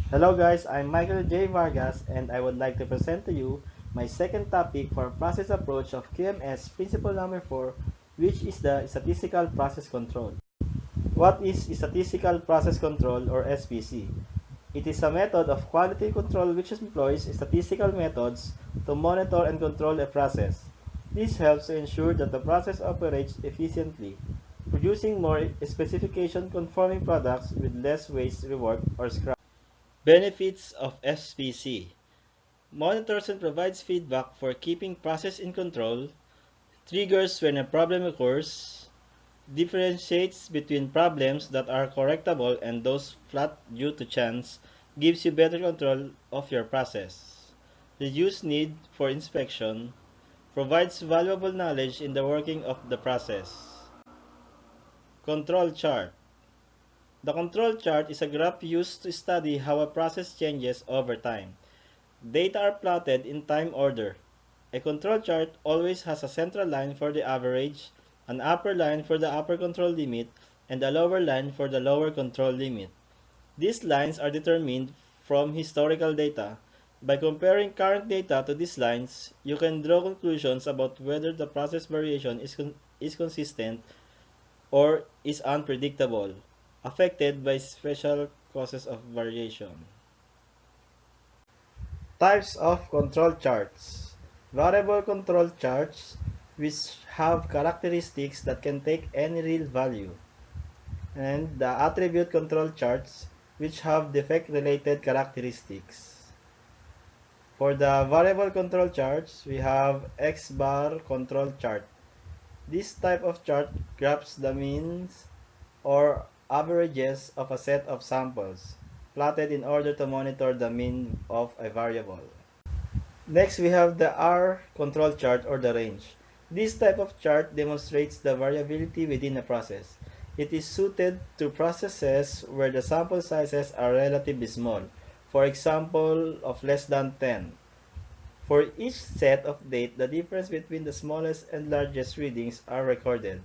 Hello guys, I'm Michael J. Vargas and I would like to present to you my second topic for process approach of QMS principle number 4, which is the statistical process control. What is statistical process control or SPC? It is a method of quality control which employs statistical methods to monitor and control a process. This helps to ensure that the process operates efficiently, producing more specification conforming products with less waste, rework, or scrap. Benefits of SPC: monitors and provides feedback for keeping process in control, triggers when a problem occurs, differentiates between problems that are correctable and those flat due to chance, gives you better control of your process, reduce need for inspection, provides valuable knowledge in the working of the process. Control chart. The control chart is a graph used to study how a process changes over time. Data are plotted in time order. A control chart always has a central line for the average, an upper line for the upper control limit, and a lower line for the lower control limit. These lines are determined from historical data. By comparing current data to these lines, you can draw conclusions about whether the process variation is consistent or is unpredictable, affected by special causes of variation. Types of control charts. Variable control charts, which have characteristics that can take any real value. And the attribute control charts, which have defect-related characteristics. For the variable control charts, we have X-bar control chart. This type of chart graphs the means or averages of a set of samples, plotted in order to monitor the mean of a variable. Next, we have the R control chart or the range. This type of chart demonstrates the variability within a process. It is suited to processes where the sample sizes are relatively small, for example, of less than 10. For each set of date, the difference between the smallest and largest readings are recorded.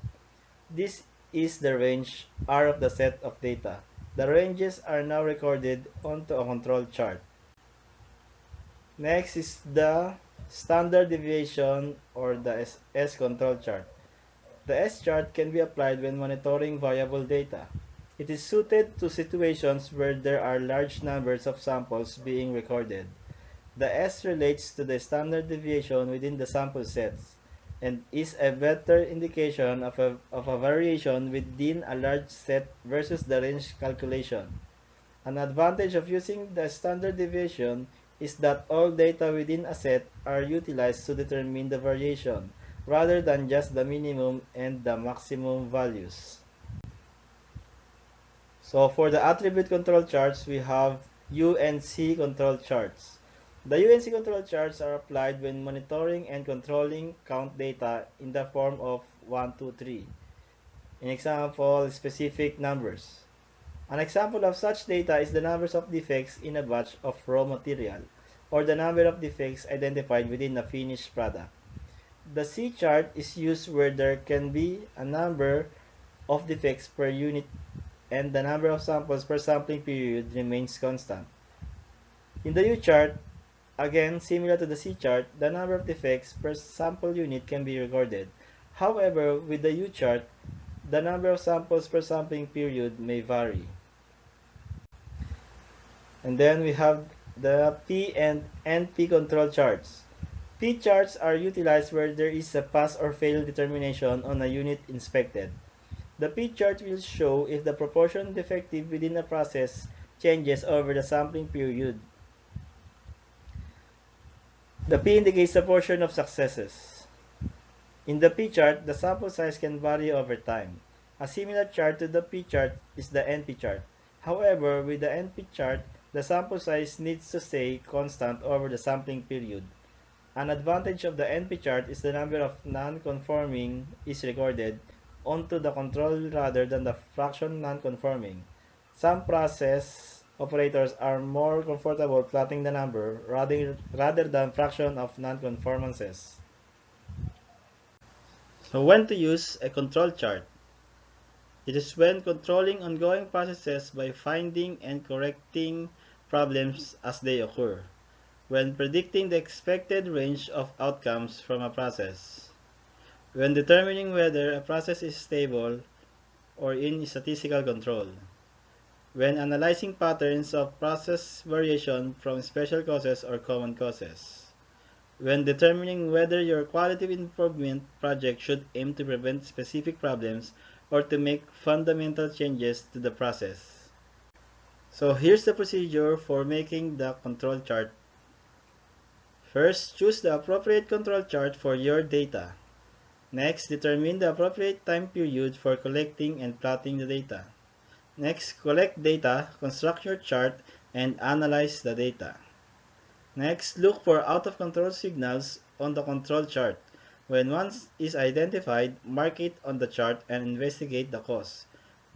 This is the range R of the set of data. The ranges are now recorded onto a control chart. Next is the standard deviation or the S control chart. The S chart can be applied when monitoring variable data. It is suited to situations where there are large numbers of samples being recorded. The S relates to the standard deviation within the sample sets and is a better indication of a variation within a large set versus the range calculation. An advantage of using the standard deviation is that all data within a set are utilized to determine the variation, rather than just the minimum and the maximum values. So for the attribute control charts, we have UNC control charts. The UNC control charts are applied when monitoring and controlling count data in the form of 1, 2, 3. In example, specific numbers. An example of such data is the numbers of defects in a batch of raw material, or the number of defects identified within a finished product. The C chart is used where there can be a number of defects per unit and the number of samples per sampling period remains constant. In the U chart, again similar to the C chart, the number of defects per sample unit can be recorded. However, with the U chart, the number of samples per sampling period may vary. And then we have the P and NP control charts. P charts are utilized where there is a pass or fail determination on a unit inspected. The P chart will show if the proportion defective within a process changes over the sampling period. The P indicates the portion of successes. In the P chart, the sample size can vary over time. A similar chart to the P chart is the NP chart. However, with the NP chart, the sample size needs to stay constant over the sampling period. An advantage of the NP chart is the number of non-conforming is recorded onto the control rather than the fraction non-conforming. Some process operators are more comfortable plotting the number rather than fraction of non-conformances. So when to use a control chart? It is when controlling ongoing processes by finding and correcting problems as they occur, when predicting the expected range of outcomes from a process, when determining whether a process is stable or in statistical control, when analyzing patterns of process variation from special causes or common causes, when determining whether your quality improvement project should aim to prevent specific problems or to make fundamental changes to the process. So here's the procedure for making the control chart. First, choose the appropriate control chart for your data. Next, determine the appropriate time period for collecting and plotting the data. Next, collect data, construct your chart, and analyze the data. Next, look for out-of-control signals on the control chart. When one is identified, mark it on the chart and investigate the cause.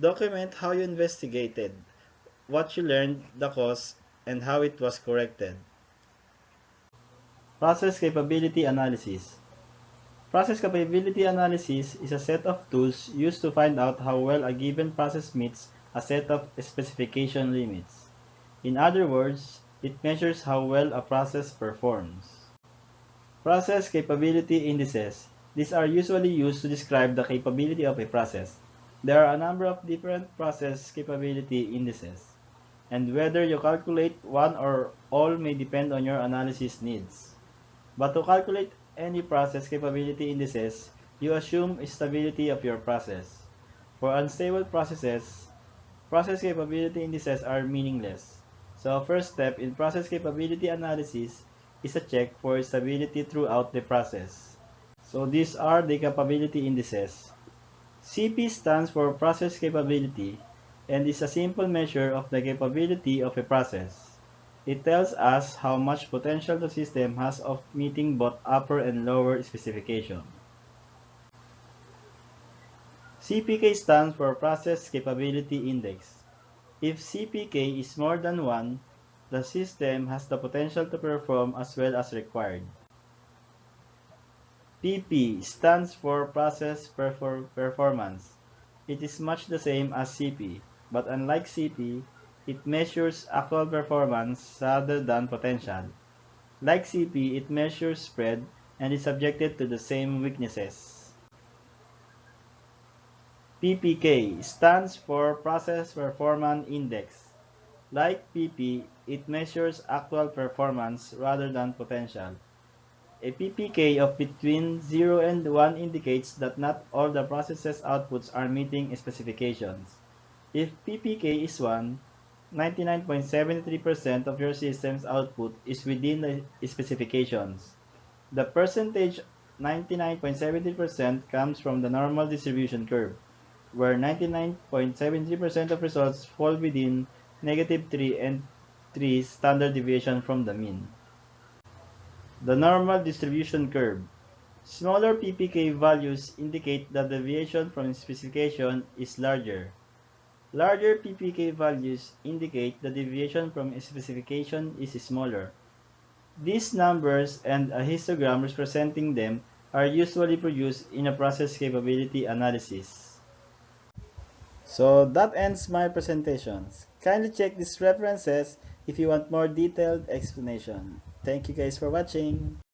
Document how you investigated, what you learned, the cause, and how it was corrected. Process Capability Analysis. Process capability analysis is a set of tools used to find out how well a given process meets a set of specification limits. In other words, it measures how well a process performs. Process capability indices. These are usually used to describe the capability of a process. There are a number of different process capability indices, and whether you calculate one or all may depend on your analysis needs. But to calculate any process capability indices, you assume stability of your process. For unstable processes, process capability indices are meaningless. So first step in process capability analysis is a check for stability throughout the process. So these are the capability indices. CP stands for process capability and is a simple measure of the capability of a process. It tells us how much potential the system has of meeting both upper and lower specification. CPK stands for Process Capability Index. If CPK is more than 1, the system has the potential to perform as well as required. PP stands for Process Performance. It is much the same as CP, but unlike CP, it measures actual performance rather than potential. Like CP, it measures spread and is subjected to the same weaknesses. PPK stands for Process Performance Index. Like PP, it measures actual performance rather than potential. A PPK of between 0 and 1 indicates that not all the process's outputs are meeting specifications. If PPK is 1, 99.73% of your system's output is within the specifications. The percentage 99.73% comes from the normal distribution curve, where 99.73% of results fall within -3 and 3 standard deviation from the mean. The normal distribution curve. Smaller PPK values indicate that the deviation from specification is larger. Larger PPK values indicate the deviation from specification is smaller. These numbers and a histogram representing them are usually produced in a process capability analysis. So that ends my presentations. Kindly check these references if you want more detailed explanation. Thank you guys for watching.